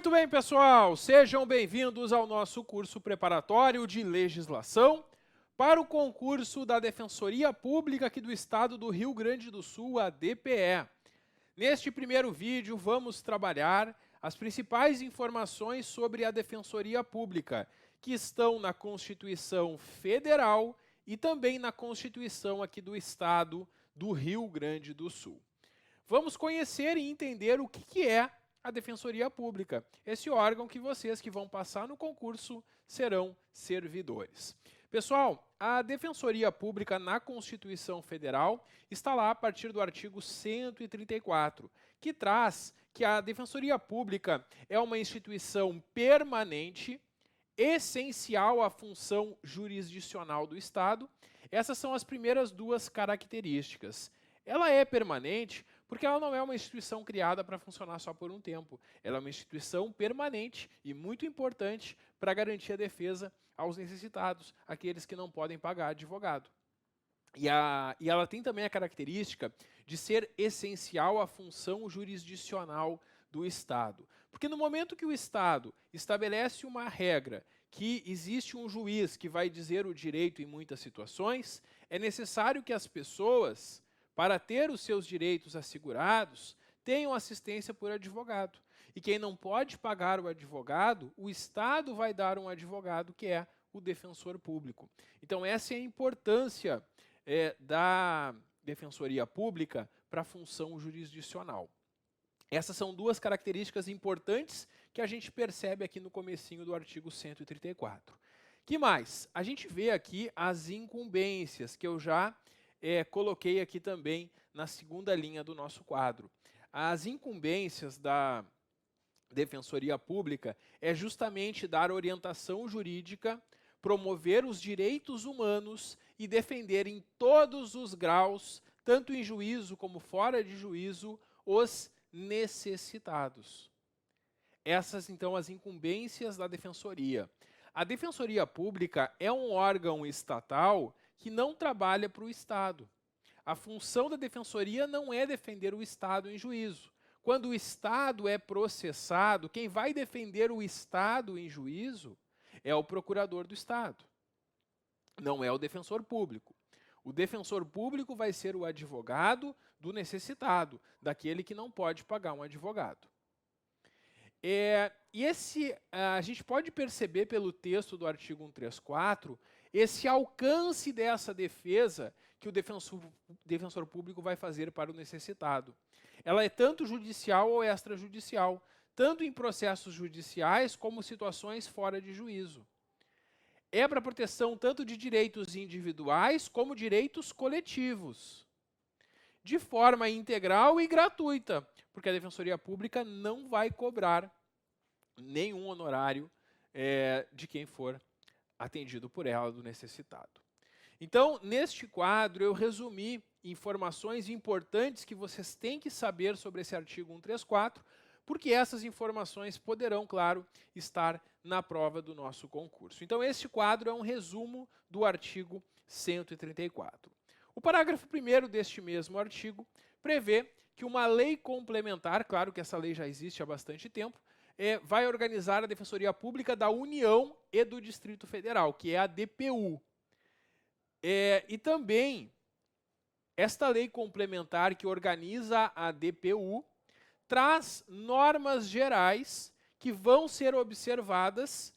Muito bem, pessoal, sejam bem-vindos ao nosso curso preparatório de legislação para o concurso da Defensoria Pública aqui do Estado do Rio Grande do Sul, a DPE. Neste primeiro vídeo, vamos trabalhar as principais informações sobre a Defensoria Pública, que estão na Constituição Federal e também na Constituição aqui do Estado do Rio Grande do Sul. Vamos conhecer e entender o que é a Defensoria Pública, esse órgão que vocês que vão passar no concurso serão servidores. Pessoal, a Defensoria Pública na Constituição Federal está lá a partir do artigo 134, que traz que a Defensoria Pública é uma instituição permanente, essencial à função jurisdicional do Estado. Essas são as primeiras duas características. Ela é permanente porque ela não é uma instituição criada para funcionar só por um tempo. Ela é uma instituição permanente e muito importante para garantir a defesa aos necessitados, aqueles que não podem pagar advogado. E ela tem também a característica de ser essencial à função jurisdicional do Estado. Porque no momento que o Estado estabelece uma regra que existe um juiz que vai dizer o direito em muitas situações, é necessário que as pessoas, para ter os seus direitos assegurados, tenham assistência por advogado. E quem não pode pagar o advogado, o Estado vai dar um advogado, que é o defensor público. Então, essa é a importância da Defensoria Pública para a função jurisdicional. Essas são duas características importantes que a gente percebe aqui no comecinho do artigo 134. Que mais? A gente vê aqui as incumbências, que eu já coloquei aqui também na segunda linha do nosso quadro. As incumbências da Defensoria Pública é justamente dar orientação jurídica, promover os direitos humanos e defender em todos os graus, tanto em juízo como fora de juízo, os necessitados. Essas, então, as incumbências da Defensoria. A Defensoria Pública é um órgão estatal que não trabalha para o Estado. A função da Defensoria não é defender o Estado em juízo. Quando o Estado é processado, quem vai defender o Estado em juízo é o procurador do Estado, não é o defensor público. O defensor público vai ser o advogado do necessitado, daquele que não pode pagar um advogado. A gente pode perceber pelo texto do artigo 134 esse alcance dessa defesa que o defensor público vai fazer para o necessitado. Ela é tanto judicial ou extrajudicial, tanto em processos judiciais como situações fora de juízo. É para proteção tanto de direitos individuais como direitos coletivos, de forma integral e gratuita, porque a Defensoria Pública não vai cobrar nenhum honorário de quem for atendido por ela, do necessitado. Então, neste quadro, eu resumi informações importantes que vocês têm que saber sobre esse artigo 134, porque essas informações poderão, claro, estar na prova do nosso concurso. Então, este quadro é um resumo do artigo 134. O parágrafo 1º deste mesmo artigo prevê que uma lei complementar, claro que essa lei já existe há bastante tempo, vai organizar a Defensoria Pública da União e do Distrito Federal, que é a DPU. E também, esta lei complementar que organiza a DPU traz normas gerais que vão ser observadas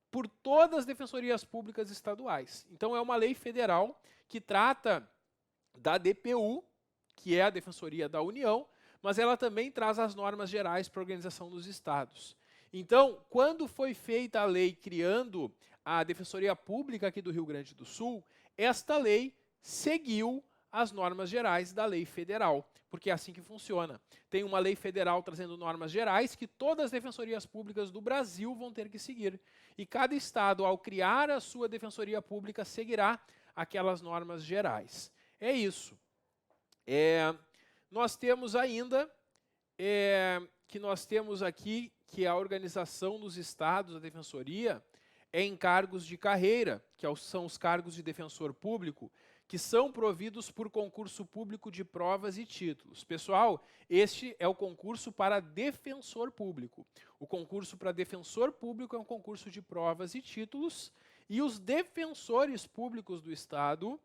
por todas as defensorias públicas estaduais. Então, é uma lei federal que trata da DPU, que é a Defensoria da União, mas ela também traz as normas gerais para a organização dos estados. Então, quando foi feita a lei criando a Defensoria Pública aqui do Rio Grande do Sul, esta lei seguiu as normas gerais da lei federal, porque é assim que funciona. Tem uma lei federal trazendo normas gerais que todas as defensorias públicas do Brasil vão ter que seguir. E cada estado, ao criar a sua defensoria pública, seguirá aquelas normas gerais. É isso. Nós temos ainda que a organização dos estados, a defensoria, é em cargos de carreira, que são os cargos de defensor público, que são providos por concurso público de provas e títulos. Pessoal, este é o concurso para defensor público. O concurso para defensor público é um concurso de provas e títulos, e os defensores públicos do Estado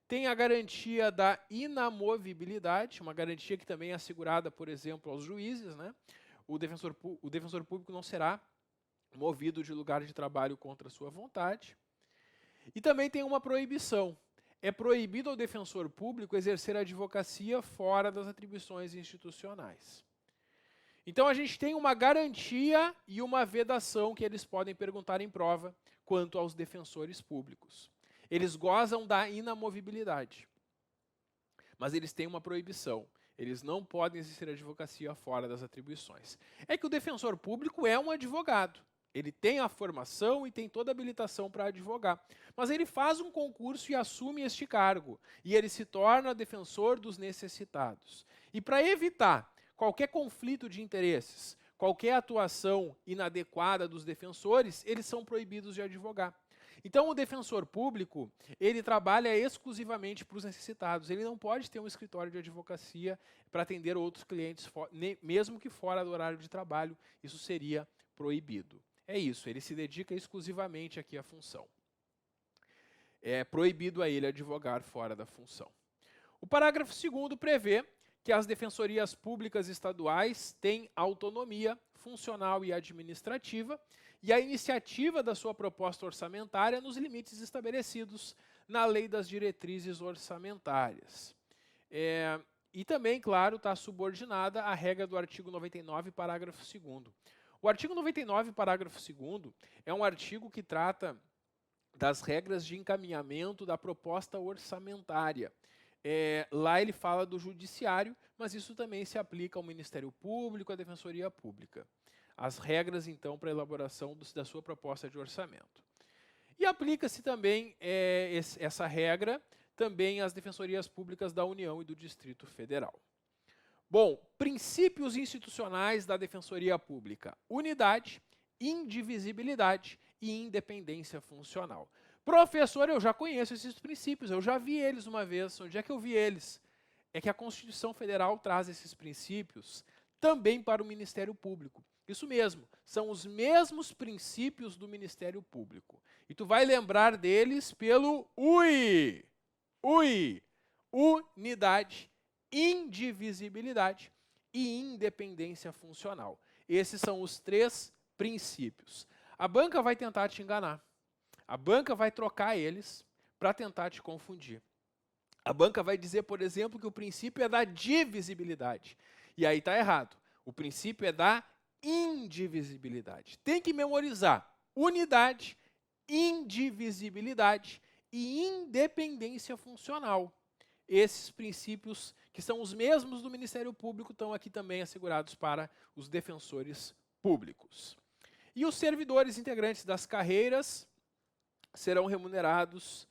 têm a garantia da inamovibilidade, uma garantia que também é assegurada, por exemplo, aos juízes, né? O defensor público não será movido de lugar de trabalho contra a sua vontade. E também tem uma proibição. É proibido ao defensor público exercer a advocacia fora das atribuições institucionais. Então a gente tem uma garantia e uma vedação que eles podem perguntar em prova quanto aos defensores públicos. Eles gozam da inamovibilidade, mas eles têm uma proibição. Eles não podem exercer a advocacia fora das atribuições. É que o defensor público é um advogado. Ele tem a formação e tem toda a habilitação para advogar. Mas ele faz um concurso e assume este cargo. E ele se torna defensor dos necessitados. E para evitar qualquer conflito de interesses, qualquer atuação inadequada dos defensores, eles são proibidos de advogar. Então, o defensor público, ele trabalha exclusivamente para os necessitados. Ele não pode ter um escritório de advocacia para atender outros clientes, mesmo que fora do horário de trabalho. Isso seria proibido. É isso, ele se dedica exclusivamente aqui à função. É proibido a ele advogar fora da função. O parágrafo 2º prevê que as defensorias públicas estaduais têm autonomia funcional e administrativa e a iniciativa da sua proposta orçamentária nos limites estabelecidos na Lei das Diretrizes Orçamentárias. E também, claro, está subordinada à regra do artigo 99, parágrafo 2º. O artigo 99, parágrafo 2º, é um artigo que trata das regras de encaminhamento da proposta orçamentária. Lá ele fala do judiciário, mas isso também se aplica ao Ministério Público, à Defensoria Pública. As regras, então, para a elaboração da sua proposta de orçamento. E aplica-se também essa regra também às defensorias públicas da União e do Distrito Federal. Bom, princípios institucionais da Defensoria Pública: unidade, indivisibilidade e independência funcional. Professor, eu já conheço esses princípios, eu já vi eles uma vez. Onde é que eu vi eles? É que a Constituição Federal traz esses princípios também para o Ministério Público. Isso mesmo, são os mesmos princípios do Ministério Público. E tu vai lembrar deles pelo UI. UI, unidade, indivisibilidade e independência funcional. Esses são os 3 princípios. A banca vai tentar te enganar. A banca vai trocar eles para tentar te confundir. A banca vai dizer, por exemplo, que o princípio é da divisibilidade. E aí está errado. O princípio é da indivisibilidade. Tem que memorizar unidade, indivisibilidade e independência funcional. Esses princípios, que são os mesmos do Ministério Público, estão aqui também assegurados para os defensores públicos. E os servidores integrantes das carreiras serão remunerados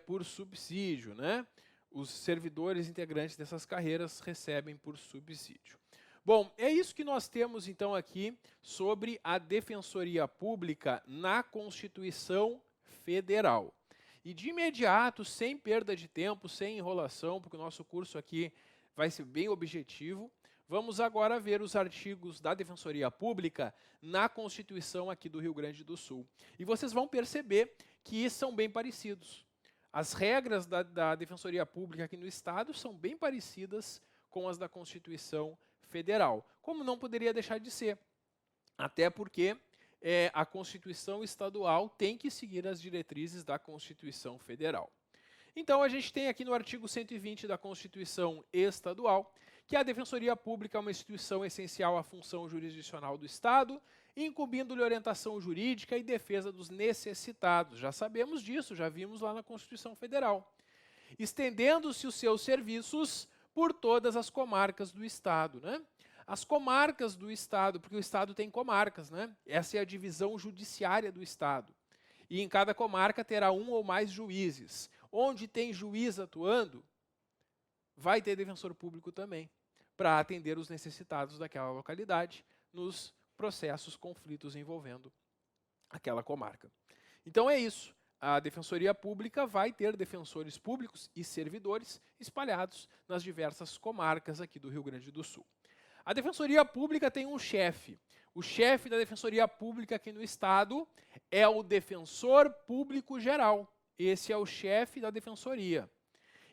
por subsídio, né? Os servidores integrantes dessas carreiras recebem por subsídio. Bom, é isso que nós temos então aqui sobre a Defensoria Pública na Constituição Federal. E de imediato, sem perda de tempo, sem enrolação, porque o nosso curso aqui vai ser bem objetivo, vamos agora ver os artigos da Defensoria Pública na Constituição aqui do Rio Grande do Sul. E vocês vão perceber que são bem parecidos. As regras da Defensoria Pública aqui no Estado são bem parecidas com as da Constituição Federal, como não poderia deixar de ser. Até porque a Constituição Estadual tem que seguir as diretrizes da Constituição Federal. Então, a gente tem aqui no artigo 120 da Constituição Estadual que a Defensoria Pública é uma instituição essencial à função jurisdicional do Estado, incumbindo-lhe orientação jurídica e defesa dos necessitados. Já sabemos disso, já vimos lá na Constituição Federal. Estendendo-se os seus serviços por todas as comarcas do Estado, né? As comarcas do Estado, porque o Estado tem comarcas, né? Essa é a divisão judiciária do Estado. E em cada comarca terá um ou mais juízes. Onde tem juiz atuando, vai ter defensor público também, para atender os necessitados daquela localidade nos processos, conflitos envolvendo aquela comarca. Então é isso. a Defensoria Pública vai ter defensores públicos e servidores espalhados nas diversas comarcas aqui do Rio Grande do Sul. A Defensoria Pública tem um chefe. O chefe da Defensoria Pública aqui no Estado é o Defensor Público Geral. Esse é o chefe da Defensoria.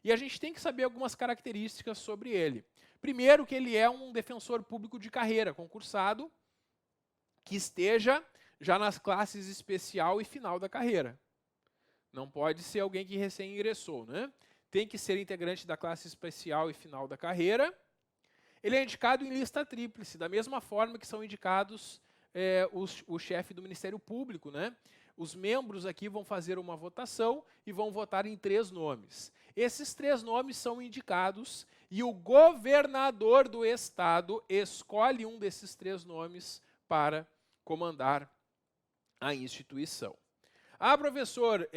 E a gente tem que saber algumas características sobre ele. Primeiro, que ele é um defensor público de carreira, concursado, que esteja já nas classes especial e final da carreira. Não pode ser alguém que recém ingressou, né? Tem que ser integrante da classe especial e final da carreira. Ele é indicado em lista tríplice, da mesma forma que são indicados o chefe do Ministério Público, né? Os membros aqui vão fazer uma votação e vão votar em 3 nomes. Esses 3 nomes são indicados e o governador do Estado escolhe um desses 3 nomes para comandar a instituição. Ah, professor,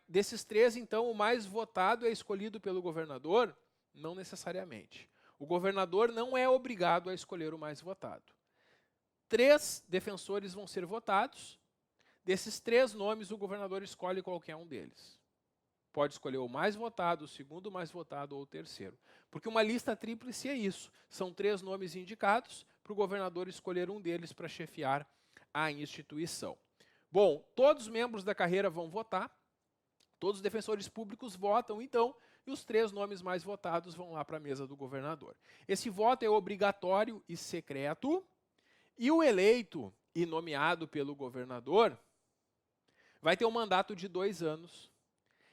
desses 3, então, o mais votado é escolhido pelo governador? Não necessariamente. O governador não é obrigado a escolher o mais votado. 3 defensores vão ser votados. Desses 3 nomes, o governador escolhe qualquer um deles. Pode escolher o mais votado, o segundo mais votado ou o terceiro. Porque uma lista tríplice é isso. São 3 nomes indicados para o governador escolher um deles para chefiar a instituição. Bom, todos os membros da carreira vão votar, todos os defensores públicos votam, então, e os 3 nomes mais votados vão lá para a mesa do governador. Esse voto é obrigatório e secreto, e o eleito e nomeado pelo governador vai ter um mandato de 2 anos,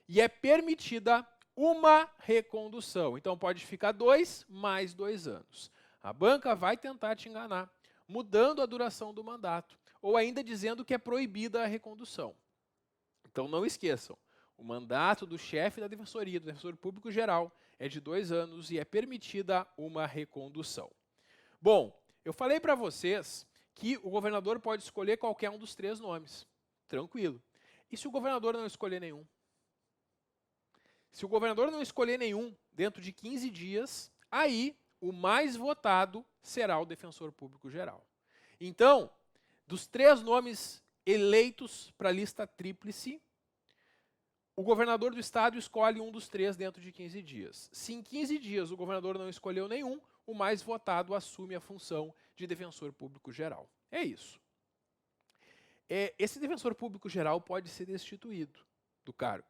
e é permitida uma recondução. Então, pode ficar 2 mais 2 anos. A banca vai tentar te enganar, mudando a duração do mandato, ou ainda dizendo que é proibida a recondução. Então não esqueçam, o mandato do chefe da Defensoria, do Defensor Público Geral, é de 2 anos e é permitida uma recondução. Bom, eu falei para vocês que o governador pode escolher qualquer um dos 3 nomes. Tranquilo. E se o governador não escolher nenhum? Se o governador não escolher nenhum dentro de 15 dias, aí o mais votado será o Defensor Público Geral. Então, dos 3 nomes eleitos para a lista tríplice, o governador do estado escolhe um dos 3 dentro de 15 dias. Se em 15 dias o governador não escolheu nenhum, o mais votado assume a função de Defensor Público Geral. É isso. Esse Defensor Público Geral pode ser destituído do cargo,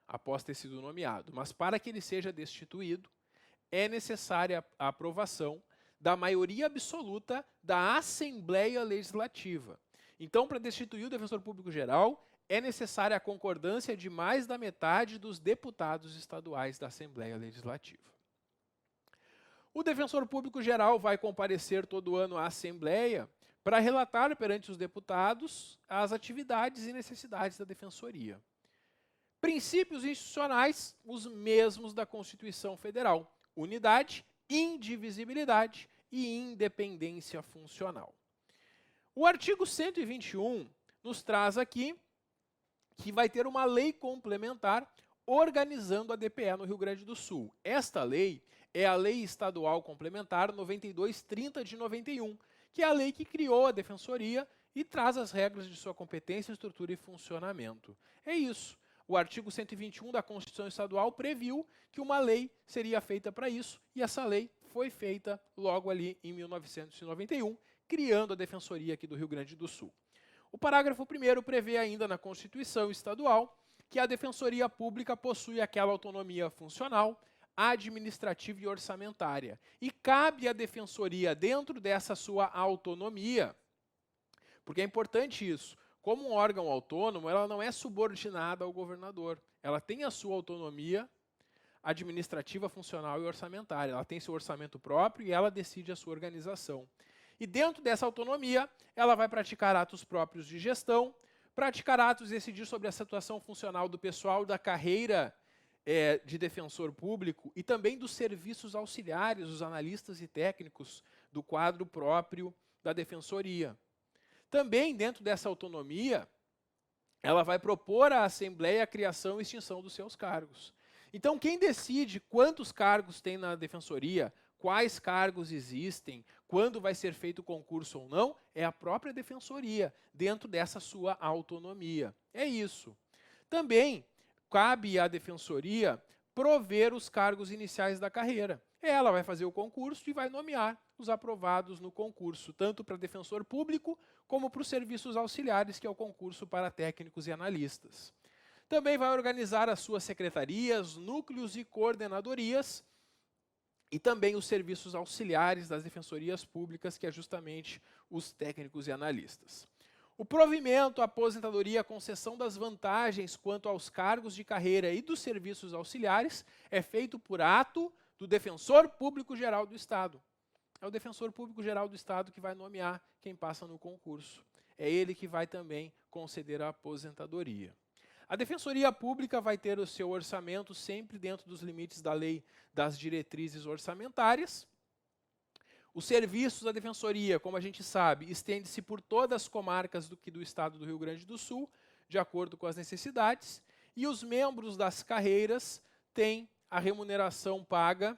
após ter sido nomeado. Mas para que ele seja destituído, é necessária a aprovação da maioria absoluta da Assembleia Legislativa. Então, para destituir o Defensor Público Geral, é necessária a concordância de mais da metade dos deputados estaduais da Assembleia Legislativa. O Defensor Público Geral vai comparecer todo ano à Assembleia para relatar perante os deputados as atividades e necessidades da Defensoria. Princípios institucionais, os mesmos da Constituição Federal: unidade, indivisibilidade e independência funcional. O artigo 121 nos traz aqui que vai ter uma lei complementar organizando a DPE no Rio Grande do Sul. Esta lei é a Lei Estadual Complementar 9230 de 91, que é a lei que criou a Defensoria e traz as regras de sua competência, estrutura e funcionamento. É isso. O artigo 121 da Constituição Estadual previu que uma lei seria feita para isso, e essa lei foi feita logo ali em 1991, criando a Defensoria aqui do Rio Grande do Sul. O parágrafo 1º prevê ainda na Constituição Estadual que a Defensoria Pública possui aquela autonomia funcional, administrativa e orçamentária. E cabe à Defensoria, dentro dessa sua autonomia, porque é importante isso, como um órgão autônomo, ela não é subordinada ao governador. Ela tem a sua autonomia administrativa, funcional e orçamentária. Ela tem seu orçamento próprio e ela decide a sua organização. E dentro dessa autonomia, ela vai praticar atos próprios de gestão, praticar atos e decidir sobre a situação funcional do pessoal da carreira de defensor público e também dos serviços auxiliares, os analistas e técnicos do quadro próprio da Defensoria. Também, dentro dessa autonomia, ela vai propor à Assembleia a criação e extinção dos seus cargos. Então, quem decide quantos cargos tem na Defensoria, quais cargos existem, quando vai ser feito o concurso ou não, é a própria Defensoria, dentro dessa sua autonomia. É isso. Também cabe à defensoria prover os cargos iniciais da carreira. Ela vai fazer o concurso e vai nomear os aprovados no concurso, tanto para defensor público como para os serviços auxiliares, que é o concurso para técnicos e analistas. Também vai organizar as suas secretarias, núcleos e coordenadorias, e também os serviços auxiliares das defensorias públicas, que é justamente os técnicos e analistas. O provimento, a aposentadoria, a concessão das vantagens quanto aos cargos de carreira e dos serviços auxiliares é feito por ato do Defensor Público Geral do Estado. É o Defensor Público Geral do Estado que vai nomear quem passa no concurso. É ele que vai também conceder a aposentadoria. A Defensoria Pública vai ter o seu orçamento sempre dentro dos limites da lei das diretrizes orçamentárias. Os serviços da Defensoria, como a gente sabe, estende-se por todas as comarcas do Estado do Rio Grande do Sul, de acordo com as necessidades, e os membros das carreiras têm a remuneração paga,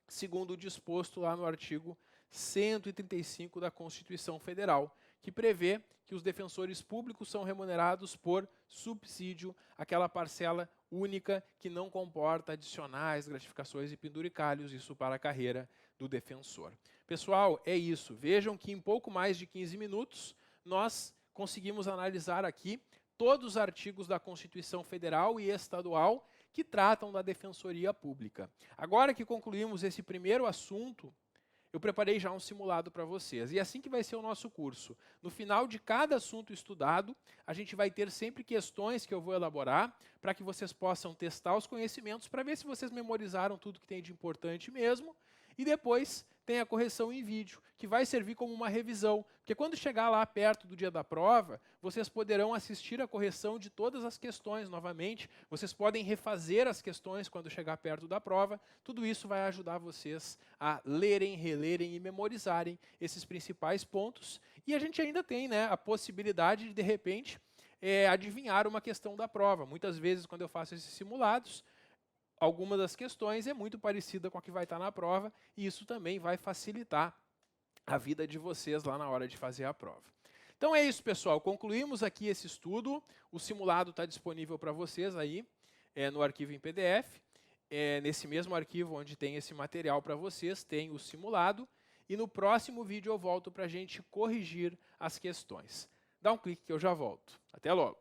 segundo o disposto lá no artigo 135 da Constituição Federal, que prevê que os defensores públicos são remunerados por subsídio, aquela parcela única que não comporta adicionais, gratificações e penduricalhos, isso para a carreira do defensor. Pessoal, é isso. Vejam que em pouco mais de 15 minutos nós conseguimos analisar aqui todos os artigos da Constituição Federal e Estadual que tratam da Defensoria Pública. Agora que concluímos esse primeiro assunto, eu preparei já um simulado para vocês. E é assim que vai ser o nosso curso. No final de cada assunto estudado, a gente vai ter sempre questões que eu vou elaborar para que vocês possam testar os conhecimentos para ver se vocês memorizaram tudo que tem de importante mesmo. E depois tem a correção em vídeo, que vai servir como uma revisão. Porque quando chegar lá perto do dia da prova, vocês poderão assistir a correção de todas as questões novamente. Vocês podem refazer as questões quando chegar perto da prova. Tudo isso vai ajudar vocês a lerem, relerem e memorizarem esses principais pontos. E a gente ainda tem, né, a possibilidade de repente, adivinhar uma questão da prova. Muitas vezes, quando eu faço esses simulados, alguma das questões é muito parecida com a que vai estar na prova, e isso também vai facilitar a vida de vocês lá na hora de fazer a prova. Então é isso, pessoal. Concluímos aqui esse estudo. O simulado está disponível para vocês aí no arquivo em PDF. Nesse mesmo arquivo onde tem esse material para vocês, tem o simulado. E no próximo vídeo eu volto para a gente corrigir as questões. Dá um clique que eu já volto. Até logo!